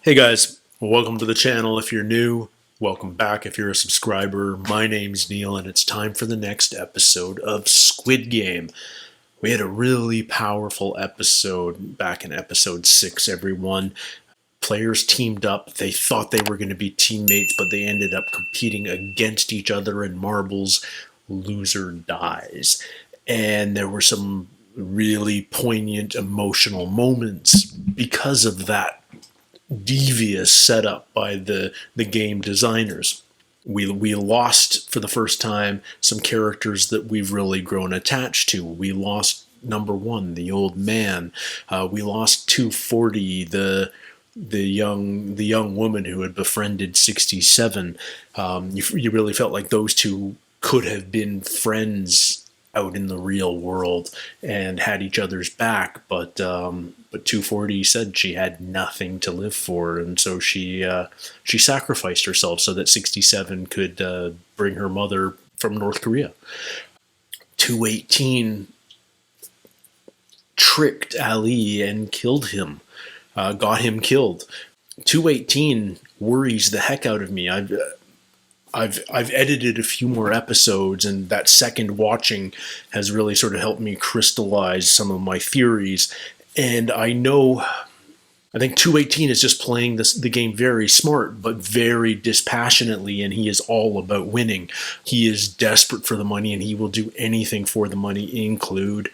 Hey guys, welcome to the channel. If you're new, welcome back. If you're a subscriber, my name's Neil and it's time for the next episode of Squid Game. We had a really powerful episode back in episode 6, everyone. Players teamed up. They thought they were going to be teammates, but they ended up competing against each other in marbles. Loser dies. And there were some really poignant emotional moments because of that devious setup by the game designers. We lost for the first time some characters that we've really grown attached to. We lost number one, the old man. We lost 240, the young woman who had befriended 67. You really felt like those two could have been friends out in the real world and had each other's back, but 240 said she had nothing to live for, and so she sacrificed herself so that 67 could bring her mother from North Korea. 218 tricked Ali and killed him, got him killed. 218 worries the heck out of me. I've edited a few more episodes, and that second watching has really sort of helped me crystallize some of my theories. And I think 218 is just playing the game very smart, but very dispassionately, and he is all about winning. He is desperate for the money, and he will do anything for the money, include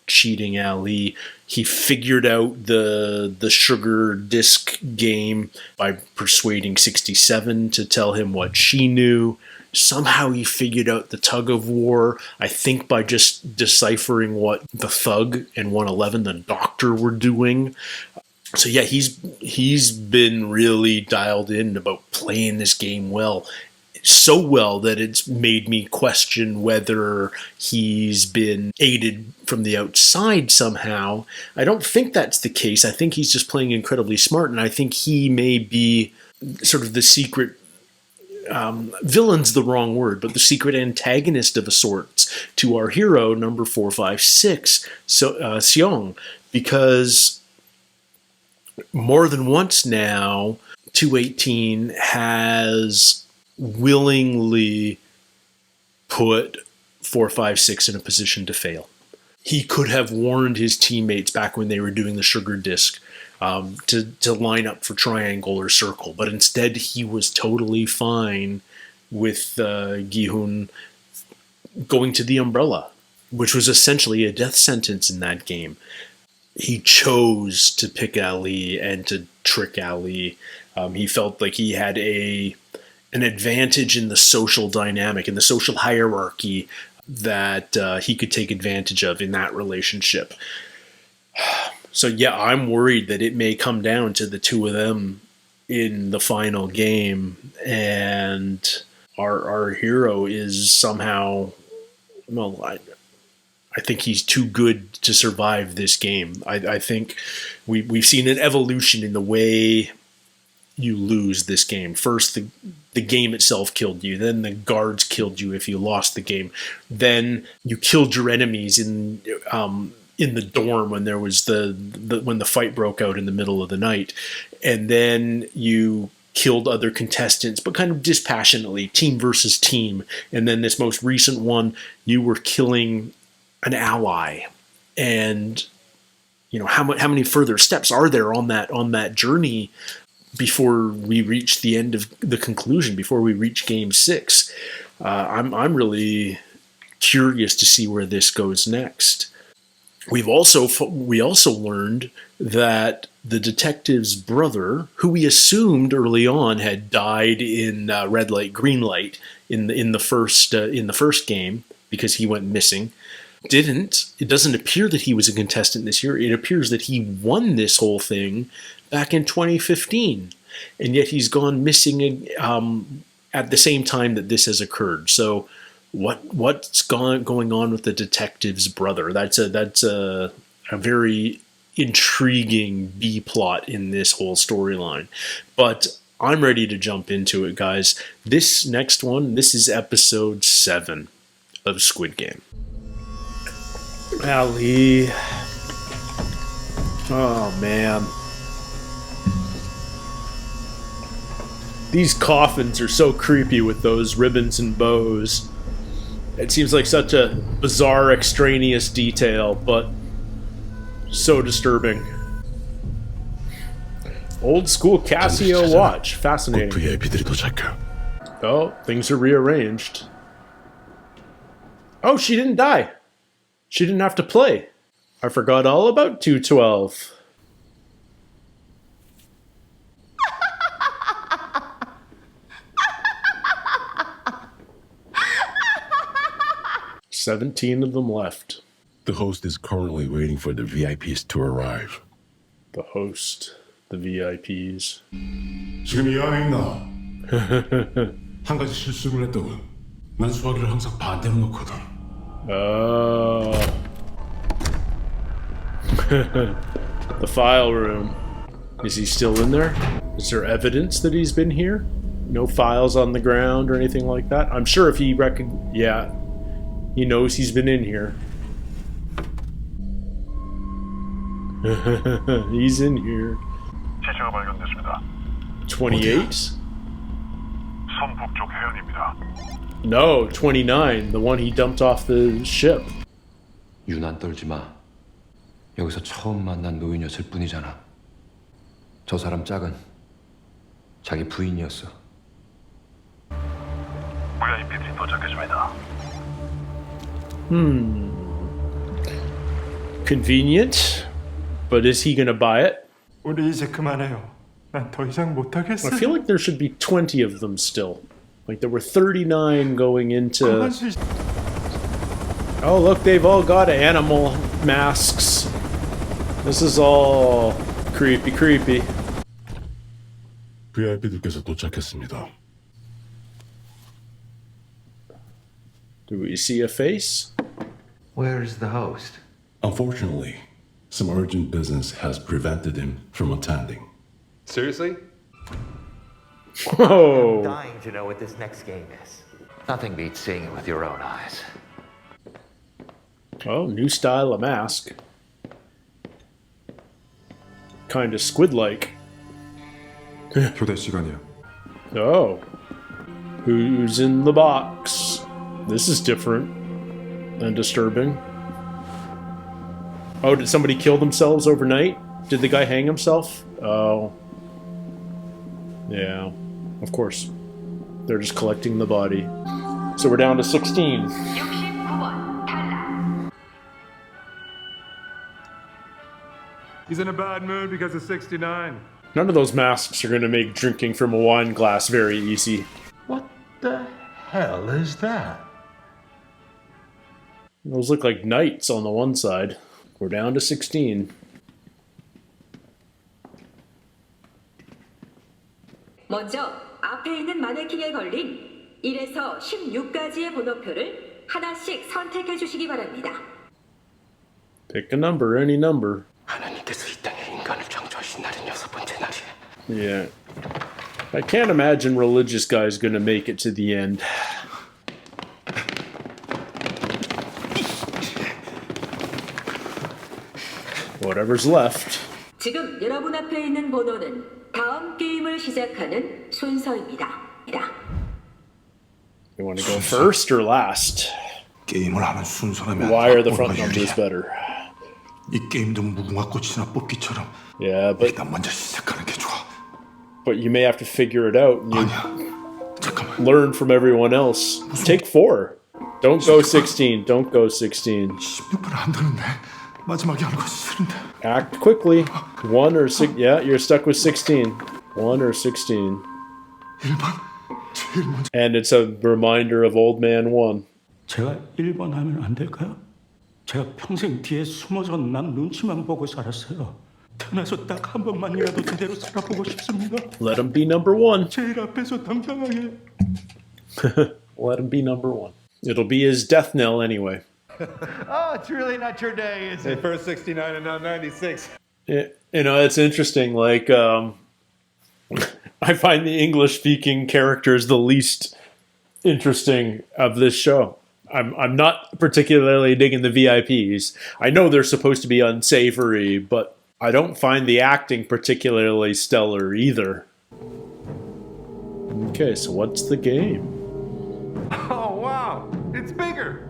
cheating Ali. He figured out the sugar disc game by persuading 67 to tell him what she knew. Somehow he figured out the tug of war, I think by just deciphering what the thug and 111, the doctor, were doing. So yeah, he's been really dialed in about playing this game well. So well that it's made me question whether he's been aided from the outside somehow. I don't think that's the case. I think he's just playing incredibly smart, and I think he may be sort of the secret villain's the wrong word, but the secret antagonist of a sorts to our hero, number 456, Seong, because more than once now, 218 has willingly put 456 in a position to fail. He could have warned his teammates back when they were doing the sugar disc to line up for triangle or circle, but instead he was totally fine with Gi-hun going to the umbrella, which was essentially a death sentence in that game. He chose to pick Ali and to trick Ali. He felt like he had an advantage in the social dynamic, in the social hierarchy that he could take advantage of in that relationship. So yeah, I'm worried that it may come down to the two of them in the final game, and our hero is somehow, well, I think he's too good to survive this game. I think we've seen an evolution in the way you lose this game. First, the game itself killed you. Then the guards killed you if you lost the game. Then you killed your enemies in the dorm when there was when the fight broke out in the middle of the night. And then you killed other contestants, but kind of dispassionately, team versus team. And then this most recent one, you were killing an ally. And you know, how many further steps are there on that journey before we reach the end of the conclusion, before we reach game 6? I'm really curious to see where this goes next. We also learned that the detective's brother, who we assumed early on had died in red light, green light in the first game because he went missing, didn't. It doesn't appear that he was a contestant this year. It appears that he won this whole thing back in 2015, and yet he's gone missing at the same time that this has occurred. So what's going on with the detective's brother? That's a very intriguing B plot in this whole storyline. But I'm ready to jump into it, guys. This next one, this is episode 7 of Squid Game. Ali. Oh man. These coffins are so creepy with those ribbons and bows. It seems like such a bizarre, extraneous detail, but so disturbing. Old school Casio watch. Fascinating. VIP들이 도착해. Oh, things are rearranged. Oh, she didn't die. She didn't have to play. I forgot all about 212. $17 of them left. The host is currently waiting for the VIPs to arrive. The host, the VIPs. 지금 이 안에 있나? 한 가지 실수를 했다고. 난 수화기를 항상 반대로 놓거든. The file room. Is he still in there? Is there evidence that he's been here? No files on the ground or anything like that? I'm sure if he yeah, he knows he's been in here. He's in here. 28? 서북쪽 해안입니다. No, 29. The one he dumped off the ship. 유난 떨지 마. 여기서 처음 만난 노인이었을 뿐이잖아. 저 사람 짝은 자기 부인이었어. VIP들이 도착했습니다. Convenient. But is he gonna buy it? 우리 이제 그만해요. 난 더 이상 못하겠어. I feel like there should be 20 of them still. Like there were 39 going into... Oh, look, they've all got animal masks. This is all creepy. VIP들께서 도착했습니다. Do we see a face? Where's the host? Unfortunately, some urgent business has prevented him from attending. Seriously? Whoa! I'm dying to know what this next game is. Nothing beats seeing it with your own eyes. Oh, new style of mask. Kinda squid-like. 교대 시간이야. Oh. Who's in the box? This is different and disturbing. Oh, did somebody kill themselves overnight? Did the guy hang himself? Oh. Yeah, of course. They're just collecting the body. So we're down to 16. He's in a bad mood because of 69. None of those masks are going to make drinking from a wine glass very easy. What the hell is that? Those look like knights on the one side. We're down to 16. 먼저 앞에 있는 마네킹에 걸린 1에서 16까지의 번호표를 하나씩 선택해 주시기 바랍니다. Pick a number, any number. 하나님께서 이 땅에 인간을 창조하신 날은 6번째 날이에요. Yeah. I can't imagine religious guy's gonna make it to the end. Whatever's left. 지금 여러분 앞에 있는 번호는 다음 게임을 시작하는 순서입니다. You want to go first or last? 게임을 하는 순서라면 Why are the front numbers better? 이 게임도 무궁화 꽃이나 뽑기처럼 Yeah, but 일단 먼저 시작하는 게 좋아. you may have to figure it out and you 아니야. 잠깐만. learn from everyone else. Take 4. Don't go 16. Don't go 16. 16분 안 되는데. 마지막에 하는 거 싫은데. Act quickly. 1 or 6. Yeah, you're stuck with 16. 1 or 16. 1번 제일 먼저. And it's a reminder of Old Man 1. 제가 1번 하면 안 될까요? 제가 평생 뒤에 숨어서 남 눈치만 보고 살았어요. 태어나서 딱 한 번만이라도 제대로 살아보고 싶습니다. Let him be number 1. 제일 앞에서 당당하게. Let him be number 1. It'll be his death knell anyway. Oh, it's really not your day, is it? First 69 and now 96. You know, it's interesting. Like, I find the English-speaking characters the least interesting of this show. I'm not particularly digging the V.I.P.s. I know they're supposed to be unsavory, but I don't find the acting particularly stellar either. Okay, so what's the game? Oh, wow. It's bigger.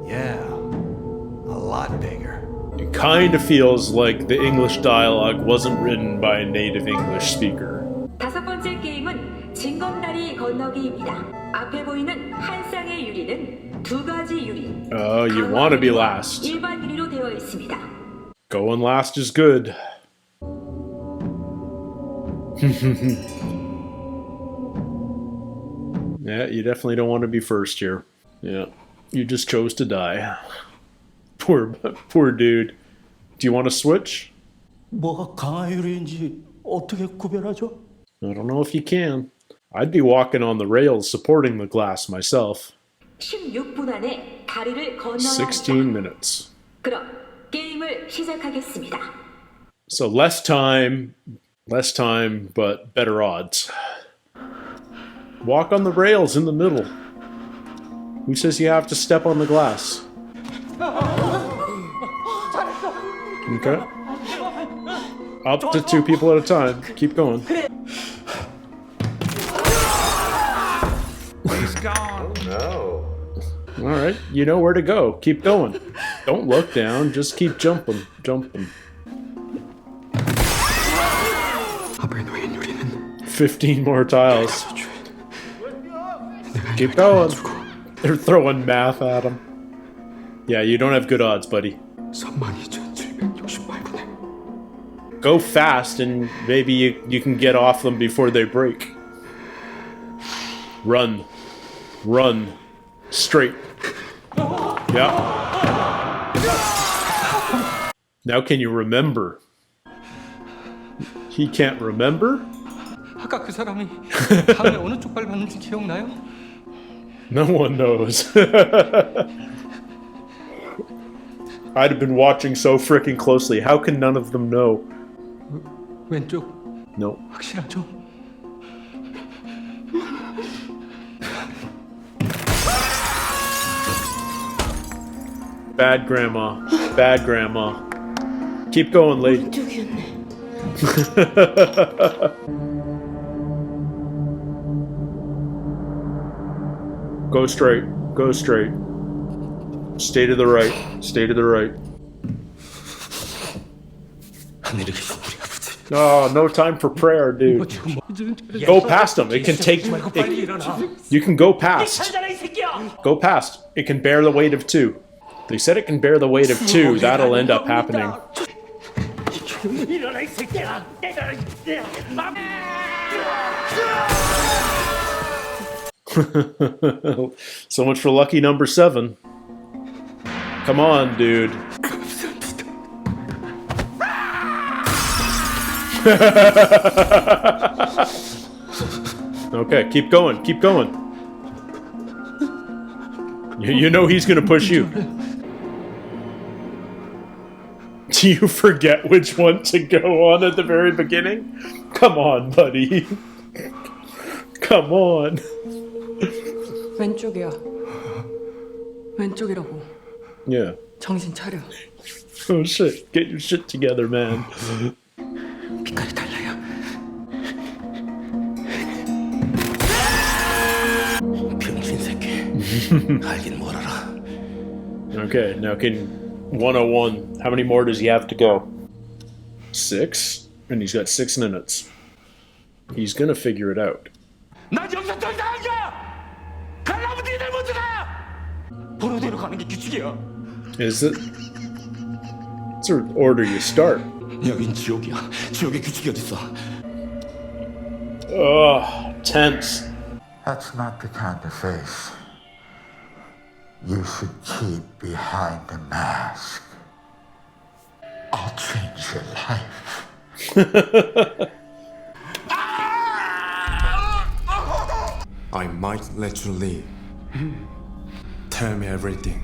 Yeah, a lot bigger. It kind of feels like the English dialogue wasn't written by a native English speaker. 다섯 번째 게임은 징검다리 건너기입니다. 앞에 보이는 한 쌍의 유리는 두 가지 유리. Oh, you want to be last. 일반 유리로 되어 있습니다. Going last is good. Yeah, you definitely don't want to be first here. Yeah, you just chose to die. Poor dude. Do you want to switch? 뭐가 강한 유리인지 어떻게 구별하죠? I don't know if you can. I'd be walking on the rails supporting the glass myself. 16분 안에 다리를 건너야 16 합니다. minutes. 그럼 게임을 시작하겠습니다. So less time, but better odds. Walk on the rails in the middle. Who says you have to step on the glass? Okay. Up to 2 people at a time. Keep going. He's gone. No. All right, you know where to go. Keep going. Don't look down. Just keep jumping. 15 more tiles. Keep going. They're throwing math at him. Yeah, you don't have good odds, buddy. Go fast and maybe you can get off them before they break. Run. Straight. Yeah. Now can you remember? He can't remember? 아까 그 사람이 다음에 어느 쪽 밟았는지 기억나요? No one knows. I'd have been watching so freaking closely. How can none of them know? 왼쪽 No. 확실하죠? Bad grandma. Keep going, lady. Go straight. Stay to the right. Oh, no time for prayer, dude. Go past them. It can take... you can go past. Go past. It can bear the weight of 2. They said it can bear the weight of 2. That'll end up happening. So much for lucky number 7. Come on, dude. Okay, keep going. You know he's gonna push you. Do you forget which one to go on at the very beginning? Come on, buddy. Come on. 왼쪽이야. 왼쪽이라고. Yeah. 정신 차려. Oh shit. Get your shit together, man. 빛깔이 달라요. 병신 새끼. 알긴 뭘 알아. Okay, now can 101. How many more does he have to go? 6? And he's got 6 minutes. He's gonna figure it out. 난 여기서 더 이상 안 가! 가려면 니들 먼저 가! 번호대로 가는 게 규칙이야. Is it? It's an order you start. 여긴 지옥이야. 지옥의 규칙이 어딨어? Ugh, tense. That's not the kind of face you should keep behind the mask. I'll change your life. I might let you leave. Tell me everything.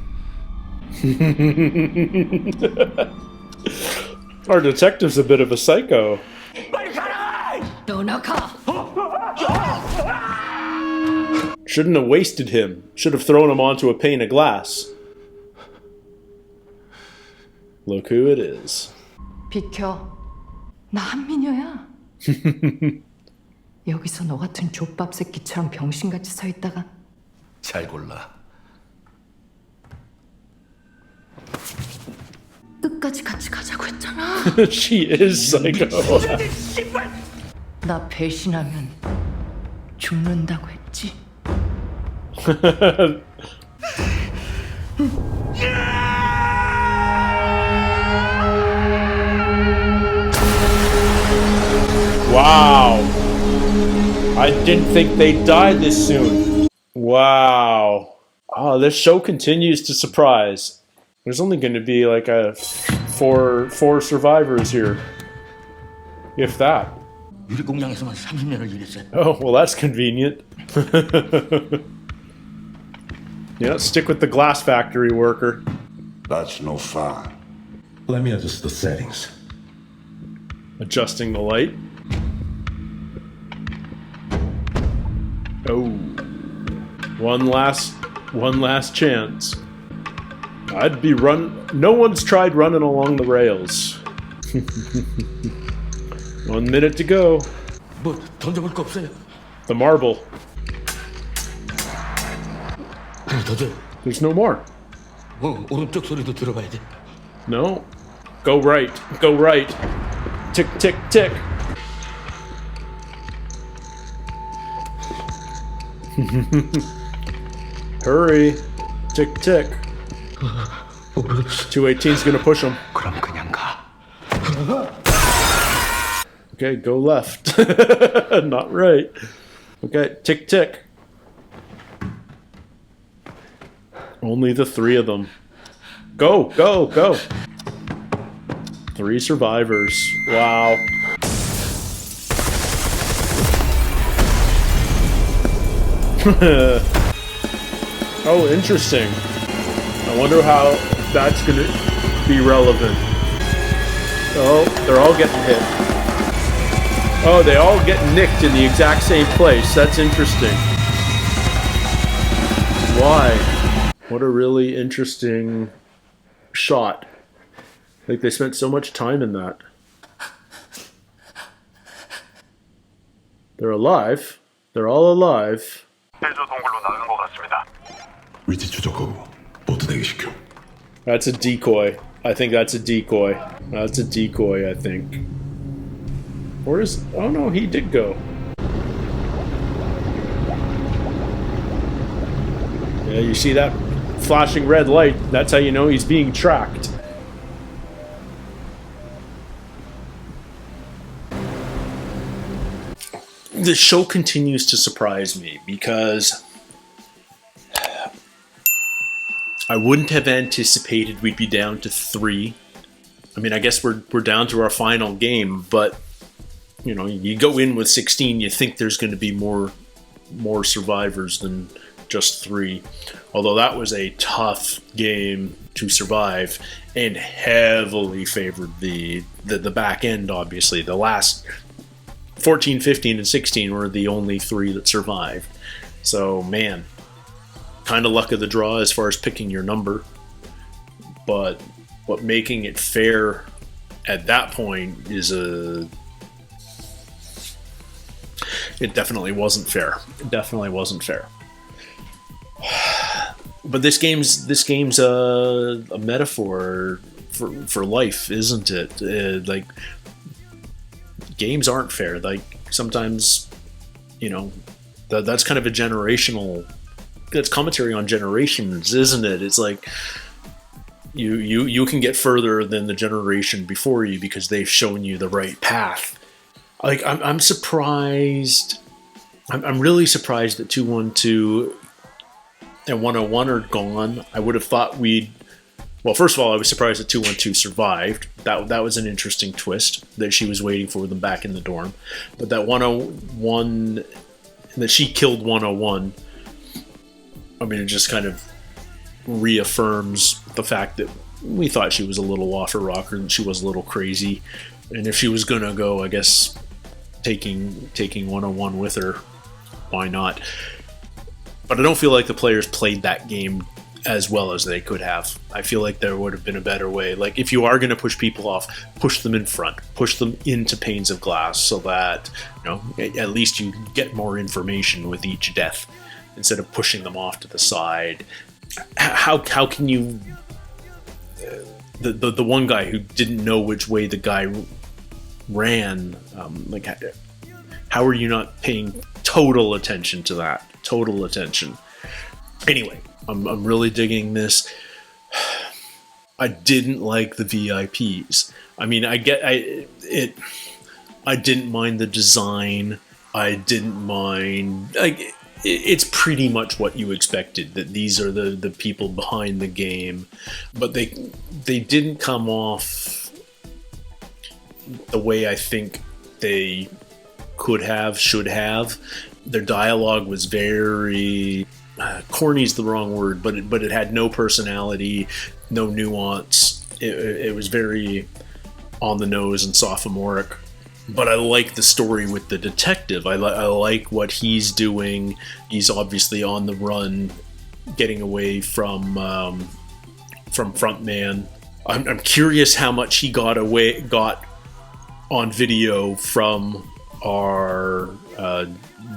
Our detective's a bit of a psycho. 빨리 가라! 너 나가. Shouldn't have wasted him. Should have thrown him onto a pane of glass. Look who it is. 비켜. 나 한민여야. 여기서 너 같은 족밥 새끼처럼 병신같이 서 있다가 잘 골라. 끝까지 같이 가자고 했잖아. She is psycho. 나 배신하면 죽는다고 했지. Wow. I didn't think they'd die this soon. Wow. Oh, this show continues to surprise. There's only going to be like four survivors here. If that. 유리공장에서만 30년을 일했어요. Oh, well, that's convenient. Yeah, stick with the glass factory worker. That's no fun. Let me adjust the settings. Adjusting the light. Oh. One last chance. No one's tried running along the rails. 1 minute to go. 뭐 던져볼 거 없어요? The marble. 하나 더 줘요. There's no more. 오른쪽 소리도 들어봐야 돼. No. Go right. Go right. Tick, tick, tick. Hurry. Tick, tick. 218's gonna push him. 그럼 그냥 가. Okay, go left. Not right. Okay, tick, tick. Only the 3 of them. Go, go, go. 3 survivors. Wow. Oh, interesting. I wonder how that's gonna be relevant. Oh, they're all getting hit. Oh, they all get nicked in the exact same place. That's interesting. Why? What a really interesting shot. Like, they spent so much time in that. They're alive. They're all alive. 위치 추적하고 보트 대기시켜. That's a decoy. I think that's a decoy. That's a decoy, I think. Where is... Oh no, he did go. Yeah, you see that flashing red light? That's how you know he's being tracked. The show continues to surprise me because I wouldn't have anticipated we'd be down to 3. I mean, I guess we're down to our final game, but you know, you go in with 16, you think there's going to be more survivors than just 3. Although that was a tough game to survive and heavily favored the back end, obviously. The last 14, 15, and 16 were the only 3 that survived. So, man, kind of luck of the draw as far as picking your number. But making it fair at that point is it definitely wasn't fair. It definitely wasn't fair. But this game's a metaphor for life, isn't it? Like, games aren't fair. Like, sometimes, you know, that's kind of a generational. That's commentary on generations, isn't it? It's like you can get further than the generation before you because they've shown you the right path. Like, I'm surprised. I'm really surprised that 212 and 101 are gone. I would have thought we'd... Well, first of all, I was surprised that 212 survived. That was an interesting twist, that she was waiting for them back in the dorm. But that 101... that she killed 101... I mean, it just kind of reaffirms the fact that we thought she was a little off her rocker and she was a little crazy. And if she was going to go, I guess, taking 101 with her, why not? But I don't feel like the players played that game as well as they could have. I feel like there would have been a better way. Like, if you are going to push people off, push them in front, push them into panes of glass, so that, you know, at least you get more information with each death instead of pushing them off to the side. How can you? The one guy who didn't know which way the guy ran, like, how are you not paying total attention to that? Total attention. Anyway, I'm really digging this. I didn't like the V.I.P.s. I mean, I didn't mind the design. I didn't mind, like, it's pretty much what you expected, that these are the people behind the game, but they didn't come off the way I think they should have. Their dialogue was very corny is the wrong word, but it had no personality, no nuance. It was very on the nose and sophomoric. But I like the story with the detective. I like what he's doing. He's obviously on the run, getting away from Frontman. I'm curious how much he got on video from our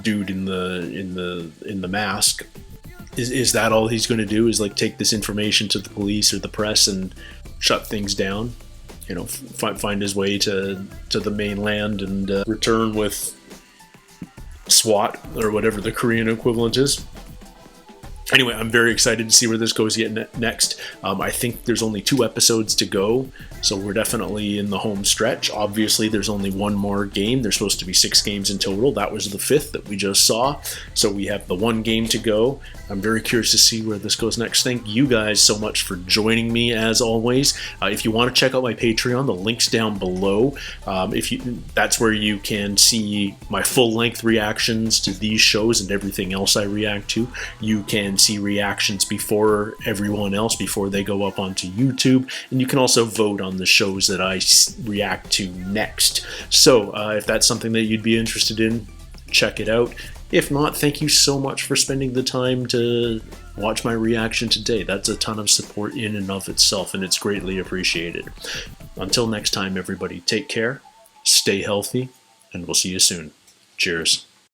dude in the mask. Is that all he's going to do? Is like take this information to the police or the press and shut things down? You know, find his way to the mainland and return with SWAT or whatever the Korean equivalent is. Anyway, I'm very excited to see where this goes next. I think there's only 2 episodes to go, so we're definitely in the home stretch. Obviously, there's only one more game. There's supposed to be 6 games in total. That was the 5th that we just saw, so we have the 1 game to go. I'm very curious to see where this goes next. Thank you guys so much for joining me, as always. If you want to check out my Patreon, the link's down below. That's where you can see my full-length reactions to these shows and everything else I react to. You can see reactions before everyone else, before they go up onto YouTube, and you can also vote on the shows that I react to next. So if that's something that you'd be interested in, check it out. If not, thank you so much for spending the time to watch my reaction today. That's a ton of support in and of itself, and it's greatly appreciated. Until next time, everybody, take care, stay healthy, and we'll see you soon. Cheers.